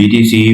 BTC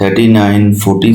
3940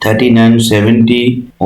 3970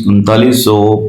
3900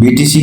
BTC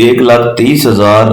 1,23,000